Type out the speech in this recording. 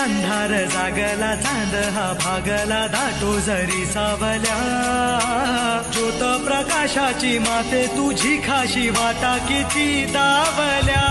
अंधार जागला चांद हा भागला दाटो जरी सावल्या ज्योत प्रकाशाची माते तुझी खाशी वाटा किती दावल्या